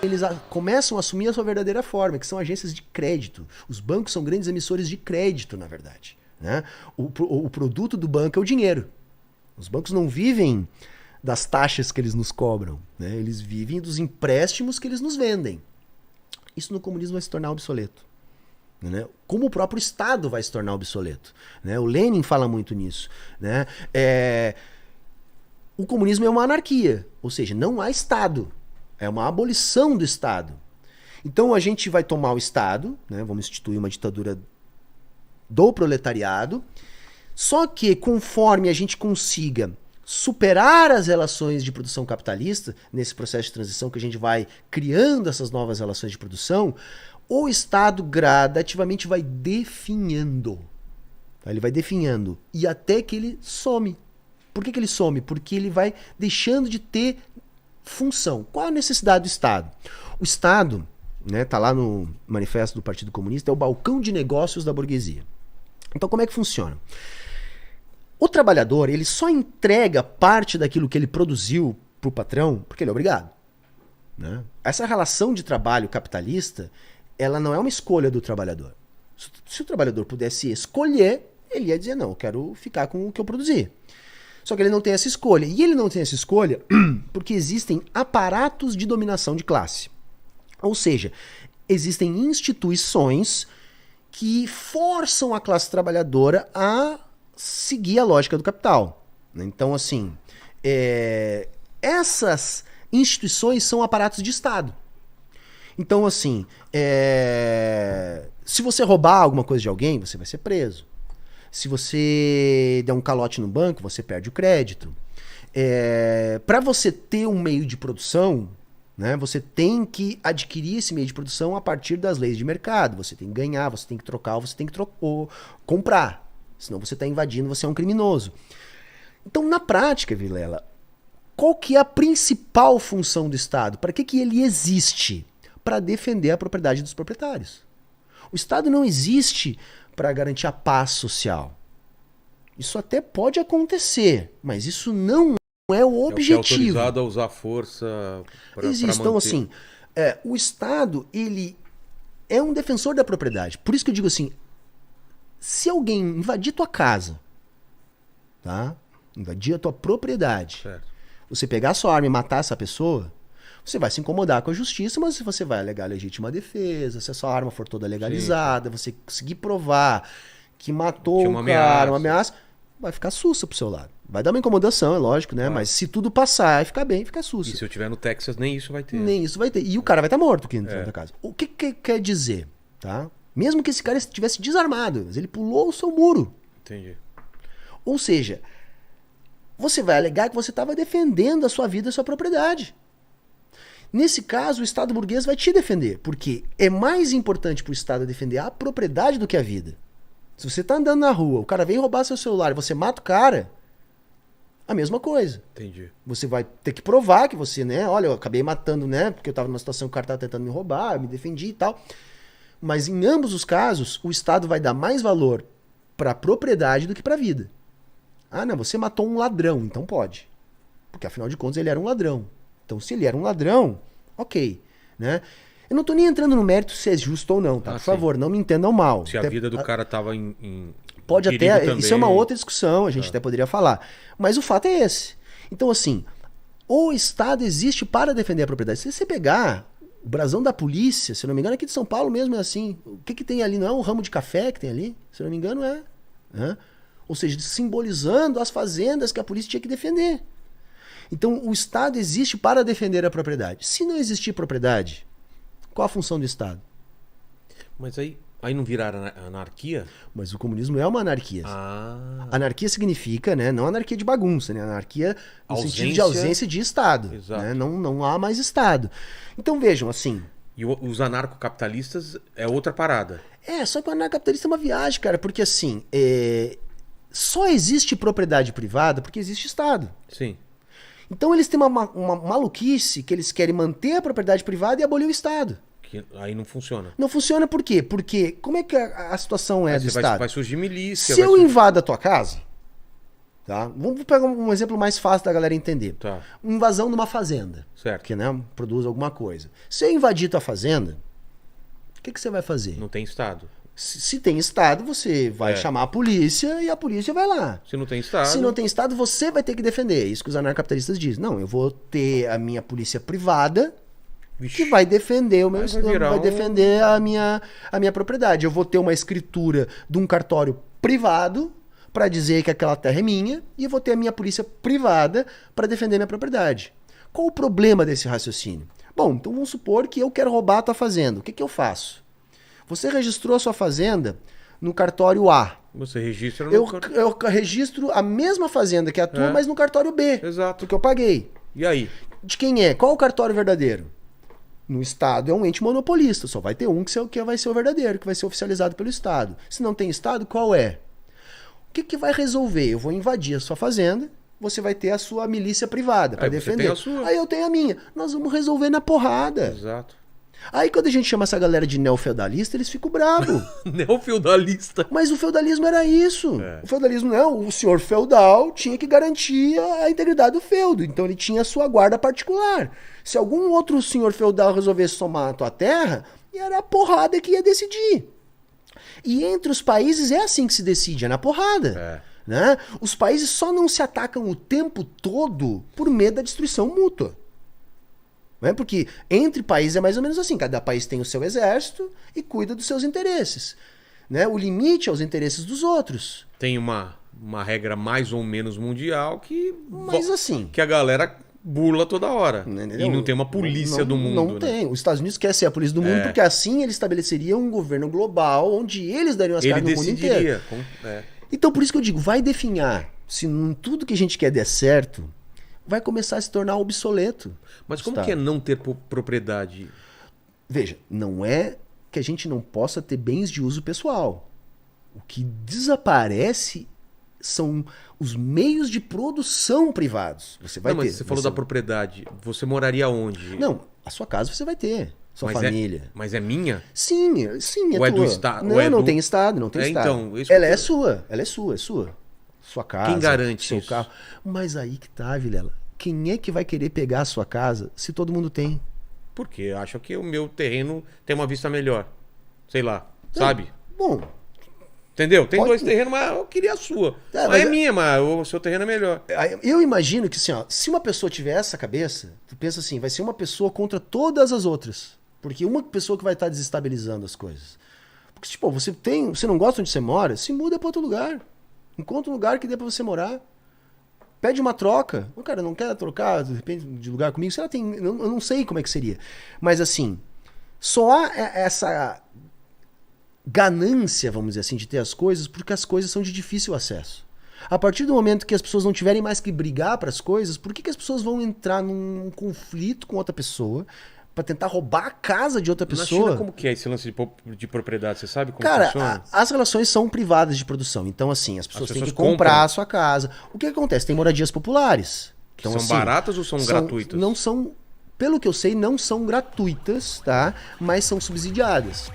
eles começam a assumir a sua verdadeira forma, que são agências de crédito. Os bancos são grandes emissores de crédito, na verdade. Né? O produto do banco é o dinheiro. Os bancos não vivem das taxas que eles nos cobram, né? Eles vivem dos empréstimos que eles nos vendem. Isso no comunismo vai se tornar obsoleto. Né? Como o próprio Estado vai se tornar obsoleto. Né? O Lenin fala muito nisso. Né? O comunismo é uma anarquia, ou seja, não há Estado. É uma abolição do Estado. Então a gente vai tomar o Estado, né? Vamos instituir uma ditadura do proletariado, só que conforme a gente consiga superar as relações de produção capitalista, nesse processo de transição que a gente vai criando essas novas relações de produção, o Estado gradativamente vai definhando. Ele vai definhando. E até que ele some. Por que ele some? Porque ele vai deixando de ter função. Qual a necessidade do Estado? O Estado, né, tá lá no manifesto do Partido Comunista, é o balcão de negócios da burguesia. Então como é que funciona? O trabalhador, ele só entrega parte daquilo que ele produziu para o patrão porque ele é obrigado. Né? Essa relação de trabalho capitalista, ela não é uma escolha do trabalhador. Se o trabalhador pudesse escolher, ele ia dizer, não, eu quero ficar com o que eu produzi. Só que ele não tem essa escolha. E ele não tem essa escolha porque existem aparatos de dominação de classe. Ou seja, existem instituições que forçam a classe trabalhadora a seguir a lógica do capital. Então, assim, essas instituições são aparatos de Estado. Então, assim, se você roubar alguma coisa de alguém, você vai ser preso. Se você der um calote no banco, você perde o crédito. Para você ter um meio de produção, né, você tem que adquirir esse meio de produção a partir das leis de mercado. Você tem que ganhar, você tem que trocar, você tem que comprar. Senão você está invadindo, você é um criminoso. Então, na prática, Vilela, qual que é a principal função do Estado? Para que ele existe? Para defender a propriedade dos proprietários. O Estado não existe para garantir a paz social. Isso até pode acontecer, mas isso não é o objetivo. É o que é autorizado a usar força para manter. Então, assim, o Estado, ele é um defensor da propriedade. Por isso que eu digo assim, se alguém invadir tua casa, tá? Invadir a tua propriedade, certo, você pegar a sua arma e matar essa pessoa, você vai se incomodar com a justiça, mas você vai alegar legítima defesa, se a sua arma for toda legalizada, sim, você conseguir provar que matou o cara, uma ameaça, vai ficar sussa pro seu lado. Vai dar uma incomodação, é lógico, né? Mas se tudo passar e ficar bem, fica sussa. E se eu estiver no Texas, nem isso vai ter. Nem isso vai ter. E o cara vai estar morto aqui dentro da casa. O que quer dizer, tá? Mesmo que esse cara estivesse desarmado, mas ele pulou o seu muro. Entendi. Ou seja, você vai alegar que você estava defendendo a sua vida e a sua propriedade. Nesse caso, o Estado burguês vai te defender, porque é mais importante para o Estado defender a propriedade do que a vida. Se você está andando na rua, o cara vem roubar seu celular e você mata o cara, a mesma coisa. Entendi. Você vai ter que provar que você, né, olha, eu acabei matando, né, porque eu estava numa situação que o cara estava tentando me roubar, eu me defendi e tal. Mas em ambos os casos, o Estado vai dar mais valor para a propriedade do que para a vida. Ah, não, você matou um ladrão, então pode. Porque afinal de contas ele era um ladrão. Então se ele era um ladrão, ok. Né? Eu não estou nem entrando no mérito se é justo ou não, tá? Por favor, não me entendam mal. Se a vida do cara estava em pode até, também. Isso é uma outra discussão, a gente até poderia falar. Mas o fato é esse. Então assim, o Estado existe para defender a propriedade. Se você pegar o brasão da polícia, se eu não me engano, aqui de São Paulo mesmo é assim. O que tem ali? Não é um ramo de café que tem ali? Se eu não me engano, é. Ou seja, simbolizando as fazendas que a polícia tinha que defender. Então, o Estado existe para defender a propriedade. Se não existir propriedade, qual a função do Estado? Mas aí não vira anarquia? Mas o comunismo é uma anarquia. Anarquia significa, né, não anarquia de bagunça, né, anarquia no sentido de ausência de Estado. Né, não há mais Estado. Então vejam, assim... E os anarcocapitalistas é outra parada. Só que o anarcocapitalista é uma viagem, cara, porque assim, só existe propriedade privada porque existe Estado. Sim. Então eles têm uma maluquice que eles querem manter a propriedade privada e abolir o Estado. Que aí não funciona. Não funciona por quê? Porque como é que a situação é do Estado? Vai surgir milícia. Se eu invado a tua casa, Tá? Vamos pegar um exemplo mais fácil da galera entender. Tá. Uma invasão de uma fazenda. Certo. Que, né, produz alguma coisa. Se eu invadir tua fazenda, o que você vai fazer? Não tem Estado. Se tem Estado, você vai chamar a polícia e a polícia vai lá. Se não tem Estado... Se não tem Estado, você vai ter que defender. É isso que os anarcapitalistas dizem. Não, eu vou ter a minha polícia privada que vai defender o meu vai defender a minha propriedade. Eu vou ter uma escritura de um cartório privado para dizer que aquela terra é minha e eu vou ter a minha polícia privada para defender minha propriedade. Qual o problema desse raciocínio? Bom, então vamos supor que eu quero roubar a tua fazenda. O que eu faço? Você registrou a sua fazenda no cartório A. Você registra no Eu registro a mesma fazenda que a tua, mas no cartório B. Exato. Porque eu paguei. E aí? De quem é? Qual o cartório verdadeiro? No Estado é um ente monopolista. Só vai ter um que vai ser o verdadeiro, que vai ser oficializado pelo Estado. Se não tem Estado, qual é? O que vai resolver? Eu vou invadir a sua fazenda, você vai ter a sua milícia privada para defender. Tem a sua. Aí eu tenho a minha. Nós vamos resolver na porrada. Exato. Aí quando a gente chama essa galera de neofeudalista, eles ficam bravos. Neofeudalista. Mas o feudalismo era isso. O feudalismo não. O senhor feudal tinha que garantir a integridade do feudo. Então ele tinha a sua guarda particular. Se algum outro senhor feudal resolvesse tomar a tua terra, era a porrada que ia decidir. E entre os países é assim que se decide, é na porrada. Né? Os países só não se atacam o tempo todo por medo da destruição mútua. Não é? Porque entre países é mais ou menos assim, cada país tem o seu exército e cuida dos seus interesses. Né? O limite é os interesses dos outros. Tem uma regra mais ou menos mundial Mas assim... que a galera bula toda hora. Entendeu? E não tem uma polícia do mundo. Não tem. Os Estados Unidos quer ser a polícia do mundo porque assim ele estabeleceria um governo global onde eles dariam as caras no mundo inteiro. Então por isso que eu digo, vai definhar. Se tudo que a gente quer der certo, vai começar a se tornar obsoleto. Mas como que é não ter propriedade? Veja, não é que a gente não possa ter bens de uso pessoal. O que desaparece são os meios de produção privados. Você vai ter. Mas você falou da propriedade. Você moraria onde? Não, a sua casa você vai ter. Sua família. Mas é minha? Sim, é ou tua. É do Estado? Não tem Estado, não tem Estado. Então, ela é sua, é sua. Sua casa, quem garante seu isso? Carro. Mas aí que tá, Vilela. Quem é que vai querer pegar a sua casa se todo mundo tem? Porque acho que o meu terreno tem uma vista melhor. Sei lá, sabe? Bom... Entendeu? Tem dois terrenos, mas eu queria a sua. Mas é minha, mas o seu terreno é melhor. Eu imagino que assim, ó, se uma pessoa tiver essa cabeça, tu pensa assim, vai ser uma pessoa contra todas as outras. Porque uma pessoa que vai estar desestabilizando as coisas. Porque, tipo, você não gosta onde você mora, se muda para outro lugar. Encontra um lugar que dê para você morar. Pede uma troca. O cara não quer trocar, de repente, de lugar comigo. Se ela tem. Eu não sei como é que seria. Mas assim, só há essa ganância, vamos dizer assim, de ter as coisas, porque as coisas são de difícil acesso. A partir do momento que as pessoas não tiverem mais que brigar para as coisas, por que as pessoas vão entrar num conflito com outra pessoa para tentar roubar a casa de outra pessoa? Na China, como que é esse lance de propriedade? Você sabe como Cara, funciona? As relações são privadas de produção. Então, assim, as pessoas têm que comprar a sua casa. O que acontece? Tem moradias populares. Então, são assim, baratas ou são gratuitas? Não são, pelo que eu sei, não são gratuitas, tá? Mas são subsidiadas.